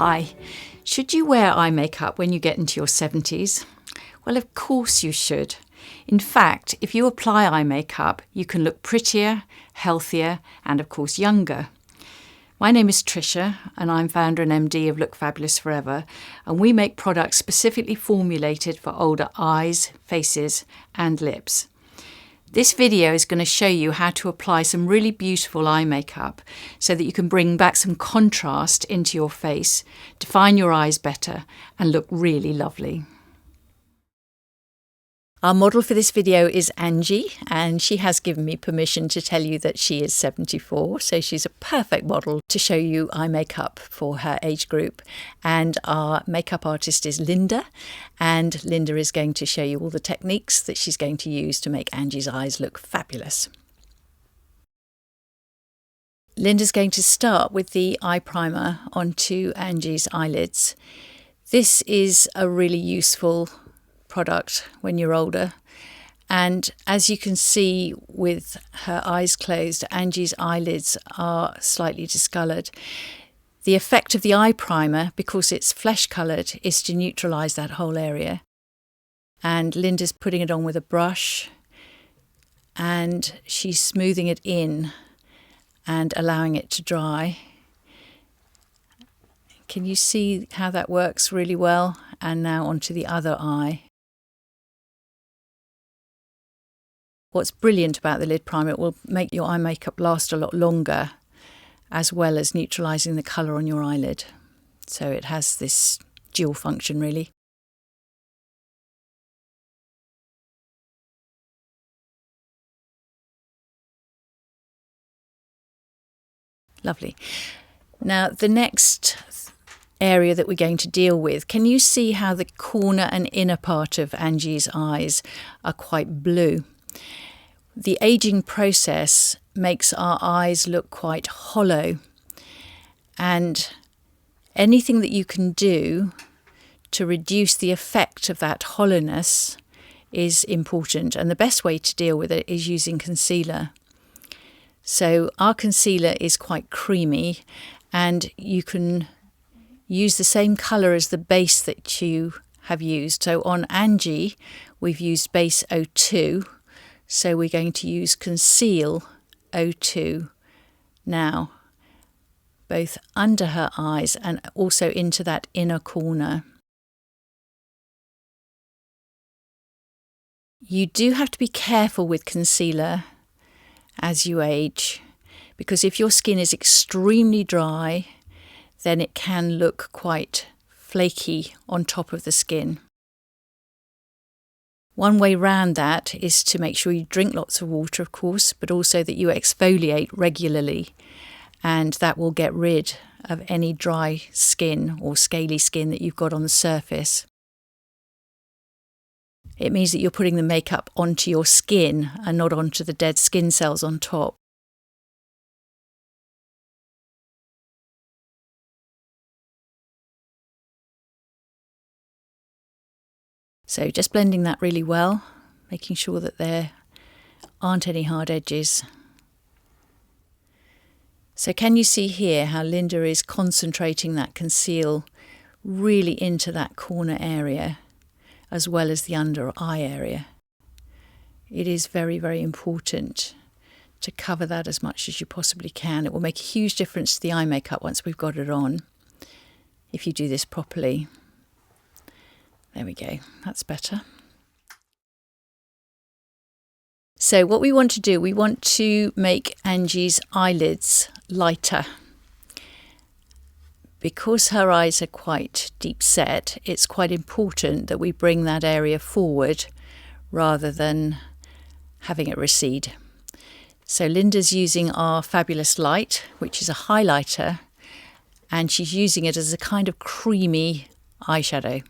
Hi. Should you wear eye makeup when you get into your 70s? Well, of course you should. In fact, if you apply eye makeup, you can look prettier, healthier, and of course younger. My name is Tricia, and I'm founder and MD of Look Fabulous Forever, and we make products specifically formulated for older eyes, faces, and lips. This video is going to show you how to apply some really beautiful eye makeup so that you can bring back some contrast into your face, define your eyes better, and look really lovely. Our model for this video is Angie, and she has given me permission to tell you that she is 74, so she's a perfect model to show you eye makeup for her age group. And our makeup artist is Linda, and Linda is going to show you all the techniques that she's going to use to make Angie's eyes look fabulous. Linda's going to start with the eye primer onto Angie's eyelids. This is a really useful product when you're older, and as you can see with her eyes closed, Angie's eyelids are slightly discoloured. The effect of the eye primer, because it's flesh coloured, is to neutralise that whole area. And Linda's putting it on with a brush and she's smoothing it in and allowing it to dry. Can you see how that works really well? And now onto the other eye. What's brilliant about the lid primer, it will make your eye makeup last a lot longer, as well as neutralising the colour on your eyelid. So it has this dual function really. Lovely. Now the next area that we're going to deal with, can you see how the corner and inner part of Angie's eyes are quite blue? The aging process makes our eyes look quite hollow, and anything that you can do to reduce the effect of that hollowness is important, and the best way to deal with it is using concealer. So our concealer is quite creamy, and you can use the same colour as the base that you have used. So on Angie we've used base 02, so we're going to use Conceal 02 now, both under her eyes and also into that inner corner. You do have to be careful with concealer as you age, because if your skin is extremely dry, then it can look quite flaky on top of the skin. One way round that is to make sure you drink lots of water, of course, but also that you exfoliate regularly, and that will get rid of any dry skin or scaly skin that you've got on the surface. It means that you're putting the makeup onto your skin and not onto the dead skin cells on top. So just blending that really well, making sure that there aren't any hard edges. So can you see here how Linda is concentrating that conceal really into that corner area, as well as the under eye area? It is very, very important to cover that as much as you possibly can. It will make a huge difference to the eye makeup once we've got it on, if you do this properly. There we go, that's better. So what we want to do, we want to make Angie's eyelids lighter. Because her eyes are quite deep set, it's quite important that we bring that area forward rather than having it recede. So Linda's using our Fabulous Light, which is a highlighter, and she's using it as a kind of creamy eyeshadow.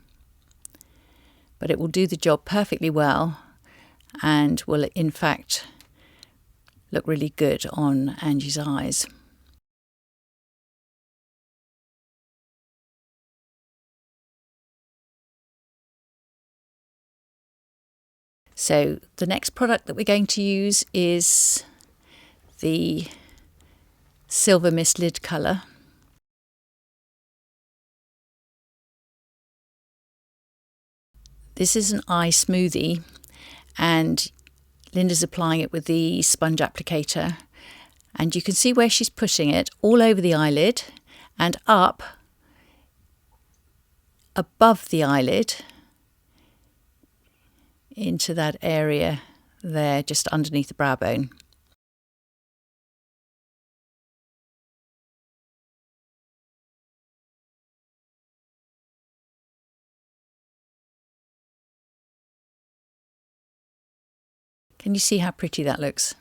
But it will do the job perfectly well and will in fact look really good on Angie's eyes. So the next product that we're going to use is the Silver Mist Lid Colour. This is an eye smoothie, and Linda's applying it with the sponge applicator, and you can see where she's putting it all over the eyelid and up above the eyelid into that area there just underneath the brow bone. Can you see how pretty that looks?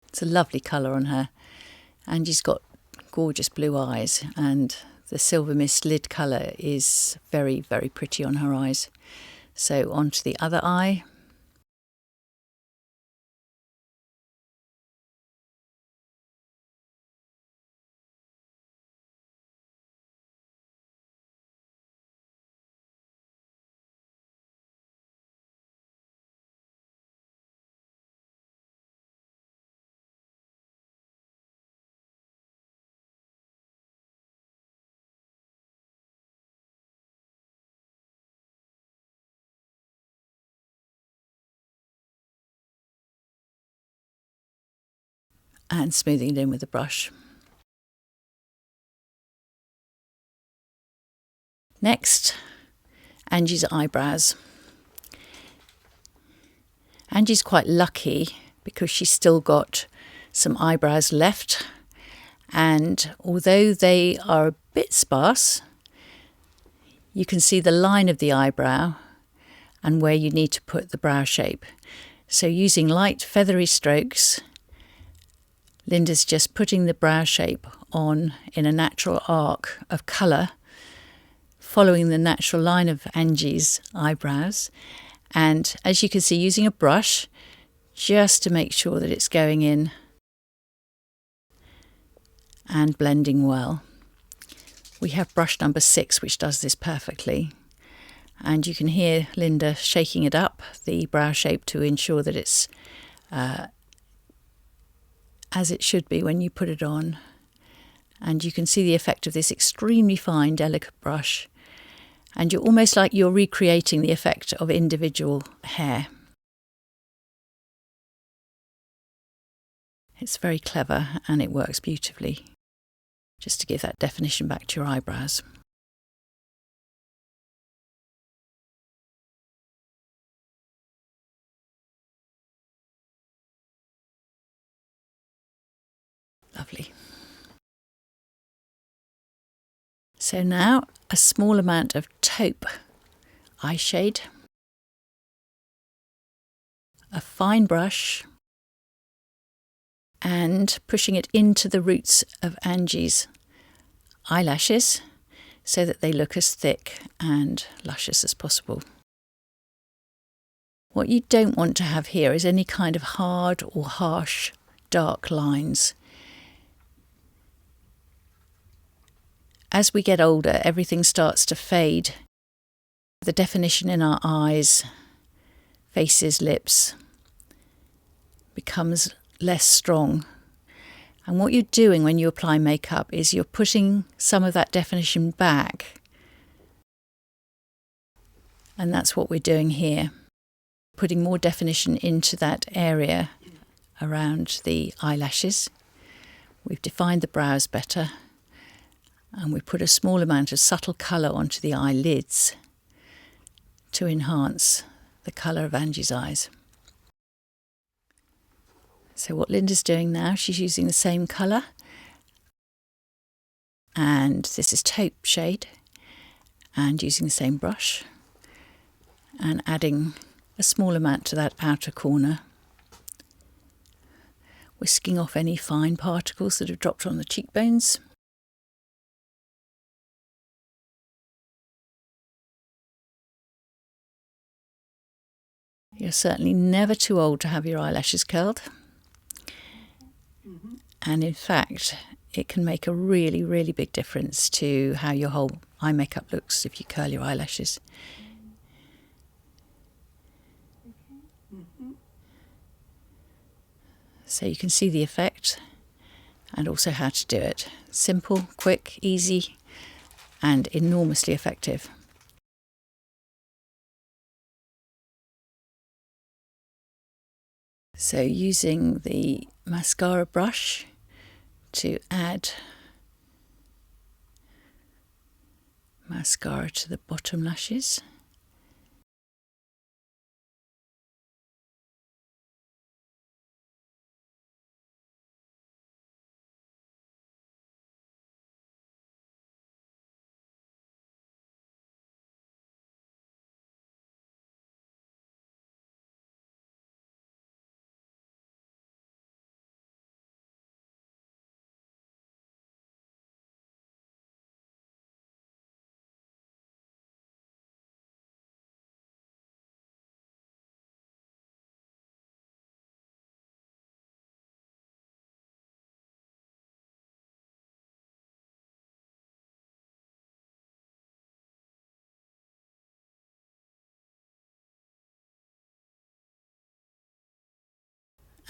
It's a lovely colour on her, and she's got gorgeous blue eyes, and the Silver Mist lid colour is very, very pretty on her eyes. So onto the other eye. And smoothing it in with the brush. Next, Angie's eyebrows. Angie's quite lucky because she's still got some eyebrows left, and although they are a bit sparse, you can see the line of the eyebrow and where you need to put the brow shape. So using light feathery strokes, Linda's just putting the brow shape on in a natural arc of colour, following the natural line of Angie's eyebrows. And as you can see, using a brush just to make sure that it's going in and blending well. We have brush number 6, which does this perfectly. And you can hear Linda shaking it up, the brow shape, to ensure that it's as it should be when you put it on. And you can see the effect of this extremely fine, delicate brush. And you're almost like you're recreating the effect of individual hair. It's very clever and it works beautifully, just to give that definition back to your eyebrows. Lovely. So now a small amount of taupe eye shade, a fine brush, and pushing it into the roots of Angie's eyelashes so that they look as thick and luscious as possible. What you don't want to have here is any kind of hard or harsh dark lines. As we get older, everything starts to fade. The definition in our eyes, faces, lips becomes less strong. And what you're doing when you apply makeup is you're putting some of that definition back. And that's what we're doing here. Putting more definition into that area around the eyelashes. We've defined the brows better. And we put a small amount of subtle colour onto the eyelids to enhance the colour of Angie's eyes. So what Linda's doing now, she's using the same colour. And this is Taupe Shade. And using the same brush. And adding a small amount to that outer corner. Whisking off any fine particles that have dropped on the cheekbones. You're certainly never too old to have your eyelashes curled. And in fact, it can make a really, really big difference to how your whole eye makeup looks if you curl your eyelashes. So you can see the effect and also how to do it. Simple, quick, easy, and enormously effective. So using the mascara brush to add mascara to the bottom lashes.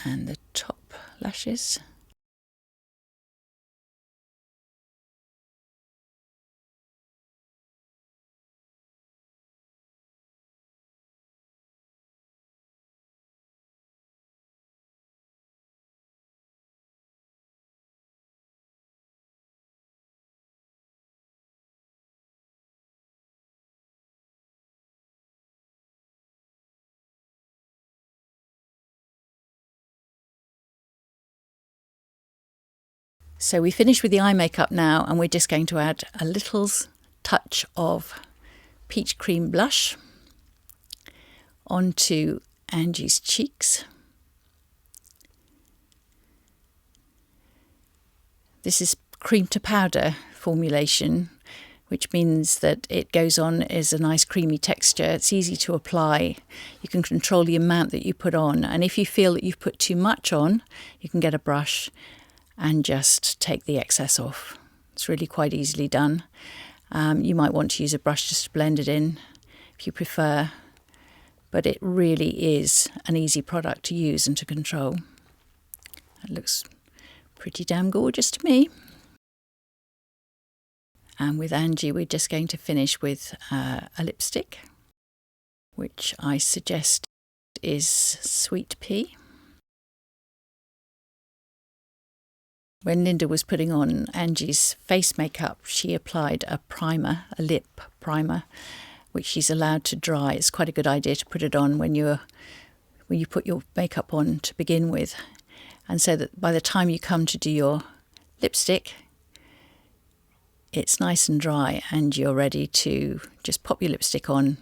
And the top lashes. So we finished with the eye makeup now, and we're just going to add a little touch of peach cream blush onto Angie's cheeks. This is cream to powder formulation, which means that it goes on as a nice creamy texture. It's easy to apply. You can control the amount that you put on, and if you feel that you've put too much on, you can get a brush and just take the excess off. It's really quite easily done. You might want to use a brush just to blend it in if you prefer, but it really is an easy product to use and to control. It looks pretty damn gorgeous to me. And with Angie, we're just going to finish with a lipstick, which I suggest is Sweet Pea. When Linda was putting on Angie's face makeup, she applied a primer, a lip primer, which she's allowed to dry. It's quite a good idea to put it on when you put your makeup on to begin with, and so that by the time you come to do your lipstick, it's nice and dry and you're ready to just pop your lipstick on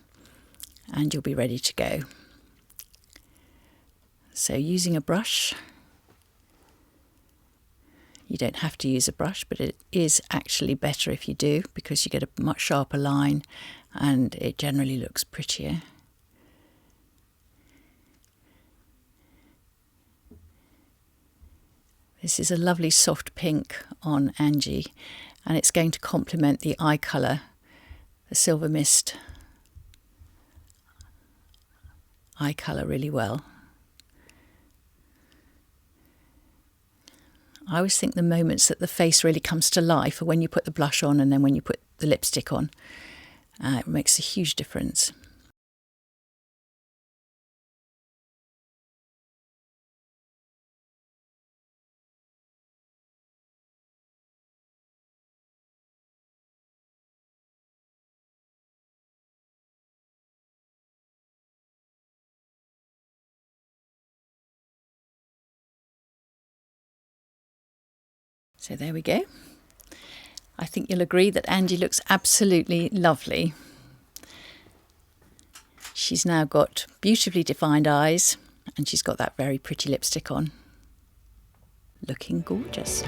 and you'll be ready to go. So using a brush, you don't have to use a brush, but it is actually better if you do, because you get a much sharper line and it generally looks prettier. This is a lovely soft pink on Angie, and it's going to complement the eye colour, the Silver Mist eye colour, really well. I always think the moments that the face really comes to life are when you put the blush on and then when you put the lipstick on. It makes a huge difference. So there we go. I think you'll agree that Angie looks absolutely lovely. She's now got beautifully defined eyes and she's got that very pretty lipstick on. Looking gorgeous.